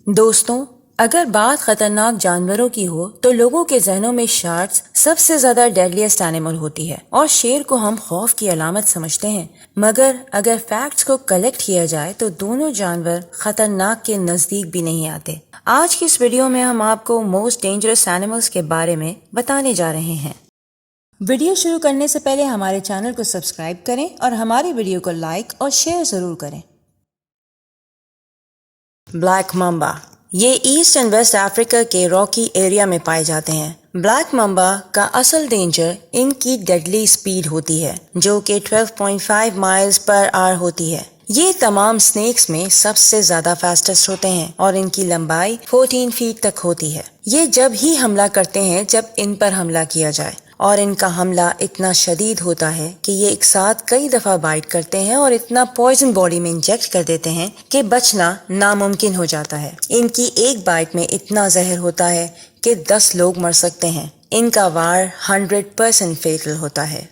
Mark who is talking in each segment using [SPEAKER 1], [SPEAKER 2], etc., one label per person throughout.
[SPEAKER 1] دوستوں، اگر بات خطرناک جانوروں کی ہو تو لوگوں کے ذہنوں میں شارکس سب سے زیادہ ڈیڈلیسٹ اینیمل ہوتی ہے اور شیر کو ہم خوف کی علامت سمجھتے ہیں، مگر اگر فیکٹس کو کلیکٹ کیا جائے تو دونوں جانور خطرناک کے نزدیک بھی نہیں آتے۔ آج کی اس ویڈیو میں ہم آپ کو موسٹ ڈینجرس اینیملز کے بارے میں بتانے جا رہے ہیں۔ ویڈیو شروع کرنے سے پہلے ہمارے چینل کو سبسکرائب کریں اور ہماری ویڈیو کو لائک اور شیئر ضرور کریں۔ بلیک ممبا، یہ ایسٹ اینڈ ویسٹ افریقہ کے راکی ایریا میں پائے جاتے ہیں۔ بلیک ممبا کا اصل ڈینجر ان کی ڈیڈلی سپیڈ ہوتی ہے جو کہ 12.5 مائلز پر آور ہوتی ہے۔ یہ تمام سنیکس میں سب سے زیادہ فاسٹسٹ ہوتے ہیں اور ان کی لمبائی 14 فیٹ تک ہوتی ہے۔ یہ جب ہی حملہ کرتے ہیں جب ان پر حملہ کیا جائے، اور ان کا حملہ اتنا شدید ہوتا ہے کہ یہ ایک ساتھ کئی دفعہ بائٹ کرتے ہیں اور اتنا پوائزن باڈی میں انجیکٹ کر دیتے ہیں کہ بچنا ناممکن ہو جاتا ہے۔ ان کی ایک بائٹ میں اتنا زہر ہوتا ہے کہ 10 لوگ مر سکتے ہیں۔ ان کا وار 100% فیٹل ہوتا ہے۔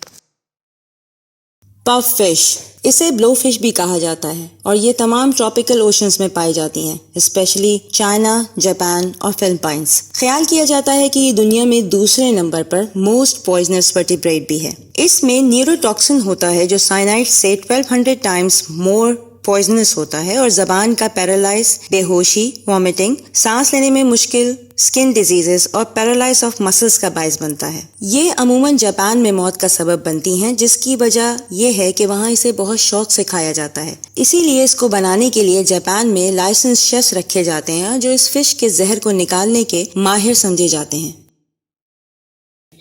[SPEAKER 1] پف فش، اسے بلو فش بھی کہا جاتا ہے، اور یہ تمام ٹراپیکل اوشنز میں پائی جاتی ہیں، اسپیشلی چائنا، جاپان اور فلپائنز۔ خیال کیا جاتا ہے کہ یہ دنیا میں دوسرے نمبر پر موسٹ پوائزنس ورٹیبریٹ بھی ہے۔ اس میں نیوروٹاکسن ہوتا ہے جو سائنائڈ سے 1200 ٹائمز مور پوائزنس ہوتا ہے، اور زبان کا پیرالائز، بے ہوشی، وامیٹنگ، سانس لینے میں مشکل، سکن ڈیزیزز اور پیرالائز آف مسلز کا باعث بنتا ہے۔ یہ عموماً جاپان میں موت کا سبب بنتی ہیں، جس کی وجہ یہ ہے کہ وہاں اسے بہت شوق سے کھایا جاتا ہے۔ اسی لیے اس کو بنانے کے لیے جاپان میں لائسنس شیفs رکھے جاتے ہیں جو اس فش کے زہر کو نکالنے کے ماہر سمجھے جاتے ہیں۔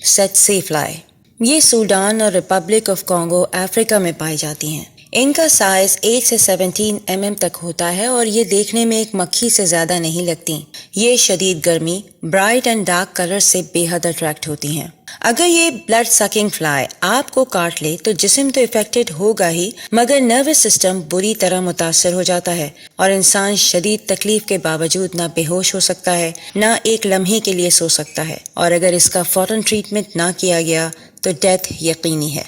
[SPEAKER 1] سیٹسی فلائی، یہ سوڈان اور ریپبلک آف کانگو افریقہ میں پائی جاتی ہیں۔ ان کا سائز 8 سے 17 mm تک ہوتا ہے اور یہ دیکھنے میں ایک مکھی سے زیادہ نہیں لگتی۔ یہ شدید گرمی، برائٹ اینڈ ڈارک کلر سے بے حد اٹریکٹ ہوتی ہیں۔ اگر یہ بلڈ سکنگ فلائی آپ کو کاٹ لے تو جسم تو افیکٹڈ ہوگا ہی، مگر نروس سسٹم بری طرح متاثر ہو جاتا ہے اور انسان شدید تکلیف کے باوجود نہ بے ہوش ہو سکتا ہے، نہ ایک لمحے کے لیے سو سکتا ہے، اور اگر اس کا فوراً ٹریٹمنٹ نہ کیا گیا تو ڈیتھ یقینی ہے۔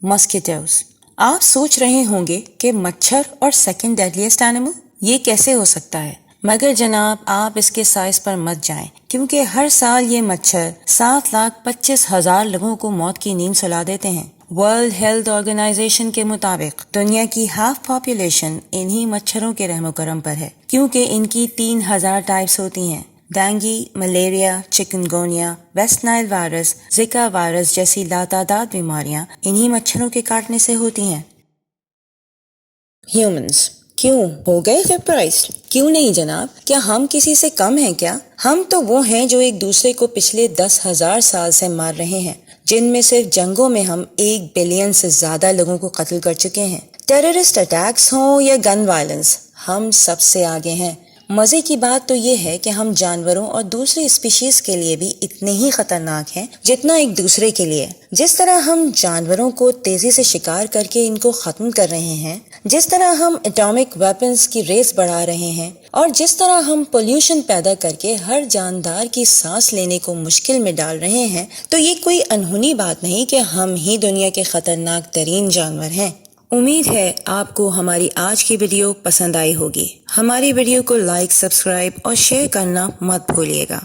[SPEAKER 1] مسکیٹوز، آپ سوچ رہے ہوں گے کہ مچھر اور سیکنڈ ڈیڈلیسٹ اینیمل، یہ کیسے ہو سکتا ہے؟ مگر جناب، آپ اس کے سائز پر مت جائیں، کیونکہ ہر سال یہ مچھر 7,25,000 لوگوں کو موت کی نیند سلا دیتے ہیں۔ ورلڈ ہیلتھ آرگنائزیشن کے مطابق دنیا کی ہاف پاپولیشن انہی مچھروں کے رحم و کرم پر ہے، کیونکہ ان کی 3,000 ٹائپس ہوتی ہیں۔ Dengue, malaria, chikungunya, West Nile virus, Zika virus جیسی لاتعداد بیماریاں انہی مچھروں کے کاٹنے سے ہوتی ہیں۔ ہیومنز، کیوں ہو گئے سرپرائزڈ؟ کیوں نہیں جناب، کیا ہم کسی سے کم ہیں کیا؟ ہم تو وہ ہیں جو ایک دوسرے کو پچھلے 10,000 سال سے مار رہے ہیں، جن میں صرف جنگوں میں ہم 1 بلین سے زیادہ لوگوں کو قتل کر چکے ہیں۔ ٹیررسٹ اٹیکس ہوں یا گن وائلنس، ہم سب سے آگے ہیں۔ مزے کی بات تو یہ ہے کہ ہم جانوروں اور دوسری اسپیشیز کے لیے بھی اتنے ہی خطرناک ہیں جتنا ایک دوسرے کے لیے۔ جس طرح ہم جانوروں کو تیزی سے شکار کر کے ان کو ختم کر رہے ہیں، جس طرح ہم ایٹامک ویپنز کی ریس بڑھا رہے ہیں، اور جس طرح ہم پولیوشن پیدا کر کے ہر جاندار کی سانس لینے کو مشکل میں ڈال رہے ہیں، تو یہ کوئی انہونی بات نہیں کہ ہم ہی دنیا کے خطرناک ترین جانور ہیں۔ امید ہے آپ کو ہماری آج کی ویڈیو پسند آئی ہوگی۔ ہماری ویڈیو کو لائک، سبسکرائب اور شیئر کرنا مت بھولیے گا۔